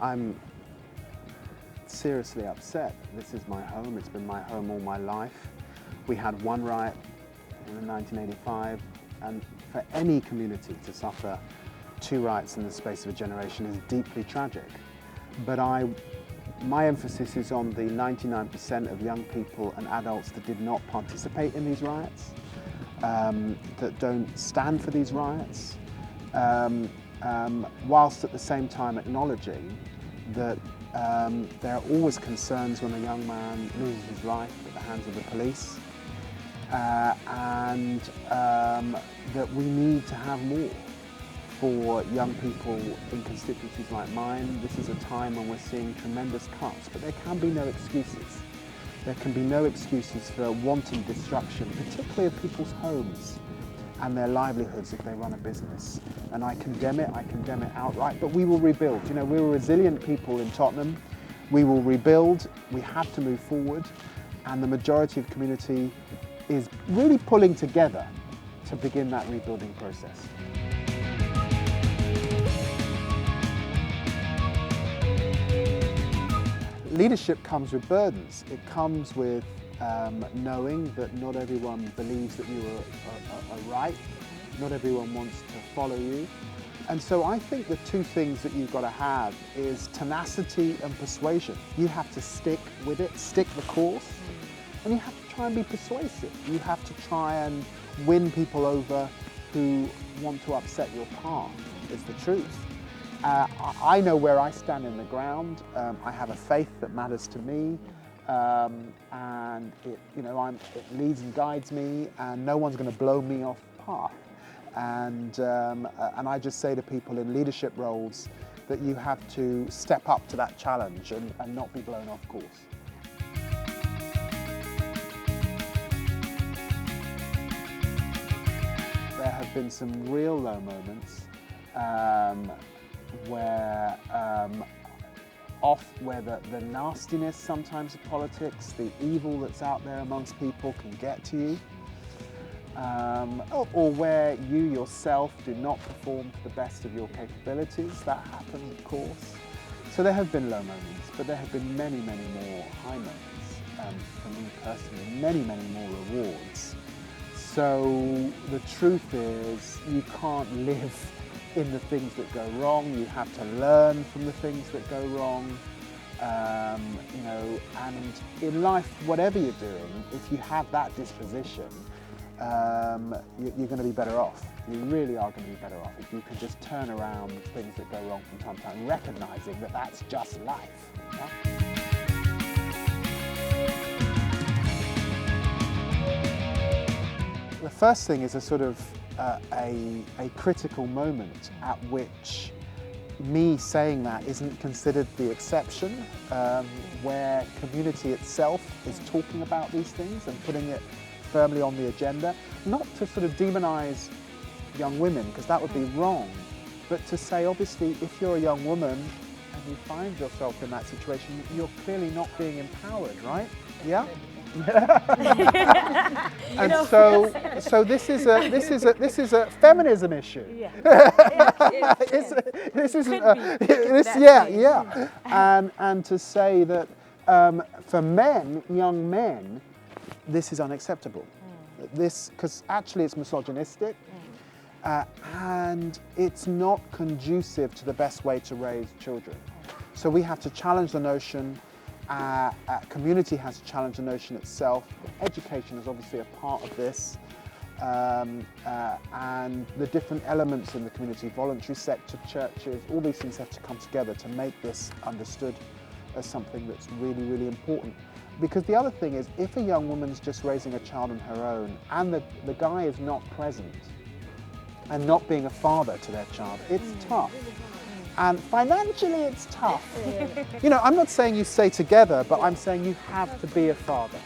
I'm seriously upset. This is my home. It's been my home all my life. We had one riot in 1985, and for any community to suffer 2 riots in the space of a generation is deeply tragic. But my emphasis is on the 99% of young people and adults that did not participate in these riots, that don't stand for these riots, whilst at the same time acknowledging that there are always concerns when a young man loses his life at the hands of the police, and that we need to have more for young people in constituencies like mine. This is a time when we're seeing tremendous cuts, but there can be no excuses. There can be no excuses for wanton destruction, particularly of people's homes and their livelihoods if they run a business. And I condemn it outright, but we will rebuild. You know, we're a resilient people in Tottenham. We will rebuild, we have to move forward, and the majority of the community is really pulling together to begin that rebuilding process. Leadership comes with burdens. It comes with knowing that not everyone believes that you are right, not everyone wants to follow you. And so I think the 2 things that you've got to have is tenacity and persuasion. You have to stick with it, stick the course, and you have to try and be persuasive. You have to try and win people over who want to upset your path, is the truth. I know where I stand in the ground. I have a faith that matters to me, and it leads and guides me, and no one's going to blow me off path. And I just say to people in leadership roles that you have to step up to that challenge and not be blown off course. There have been some real low moments where the nastiness sometimes of politics, the evil that's out there amongst people can get to you, or where you yourself do not perform to the best of your capabilities. That happens, of course. So there have been low moments, but there have been many, many more high moments for me personally, many, many more rewards. So the truth is, you can't live in the things that go wrong. You have to learn from the things that go wrong. And in life, whatever you're doing, if you have that disposition, you're going to be better off. You really are going to be better off if you can just turn around things that go wrong from time to time, recognizing that that's just life. Yeah? The first thing is a sort of a critical moment at which me saying that isn't considered the exception, where community itself is talking about these things and putting it firmly on the agenda, not to sort of demonize young women, because that would be wrong, but to say, obviously, if you're a young woman and you find yourself in that situation, you're clearly not being empowered, right? Yeah? And so this is a feminism issue. And to say that for men, young men, this is unacceptable. This, because actually it's misogynistic, and it's not conducive to the best way to raise children. So we have to challenge the notion. Community has to challenge the notion itself. Education is obviously a part of this, and the different elements in the community, voluntary sector, churches, all these things have to come together to make this understood as something that's really, really important. Because the other thing is, if a young woman's just raising a child on her own and the guy is not present and not being a father to their child, it's tough. And financially it's tough. You know, I'm not saying you stay together, but I'm saying you have to be a father.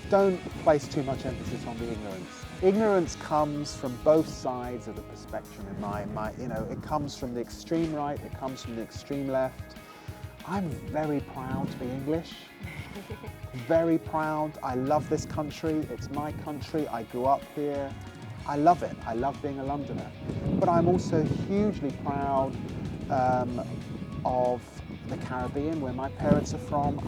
Don't place too much emphasis on the ignorance. Ignorance comes from both sides of the spectrum in my it comes from the extreme right, it comes from the extreme left. I'm very proud to be English, very proud. I love this country. It's my country. I grew up here. I love it. I love being a Londoner. But I'm also hugely proud of the Caribbean, where my parents are from.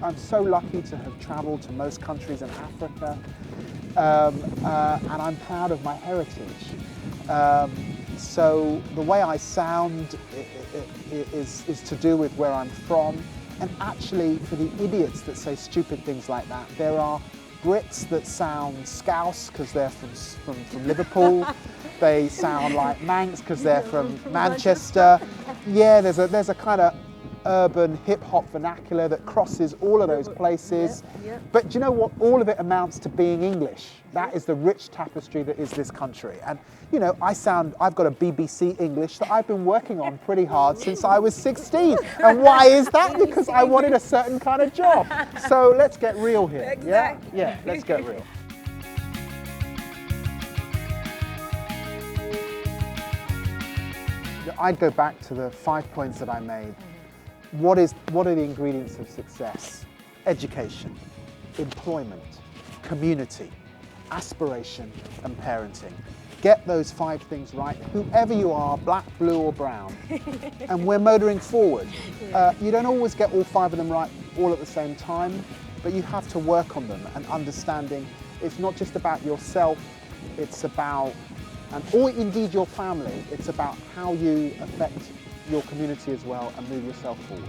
I'm so lucky to have travelled to most countries in Africa, and I'm proud of my heritage. So the way I sound is to do with where I'm from. And actually, for the idiots that say stupid things like that, there are Brits that sound Scouse because they're from Liverpool. They sound like Manx because they're from Manchester. Yeah, there's a kind of urban hip-hop vernacular that crosses all of those places. But do you know what? All of it amounts to being English. That is the rich tapestry that is this country. And you know, I've got a BBC English that I've been working on pretty hard since I was 16. And why is that? Because I wanted a certain kind of job. So let's get real here. Exactly. Yeah, let's get real. I'd go back to the 5 points that I made. What are the ingredients of success? Education, employment, community, aspiration, and parenting. Get those 5 things right, whoever you are, black, blue or brown, and we're motoring forward. You don't always get all 5 of them right all at the same time, but you have to work on them and understanding it's not just about yourself, it's about, or indeed your family, it's about how you affect your community as well and move yourself forward.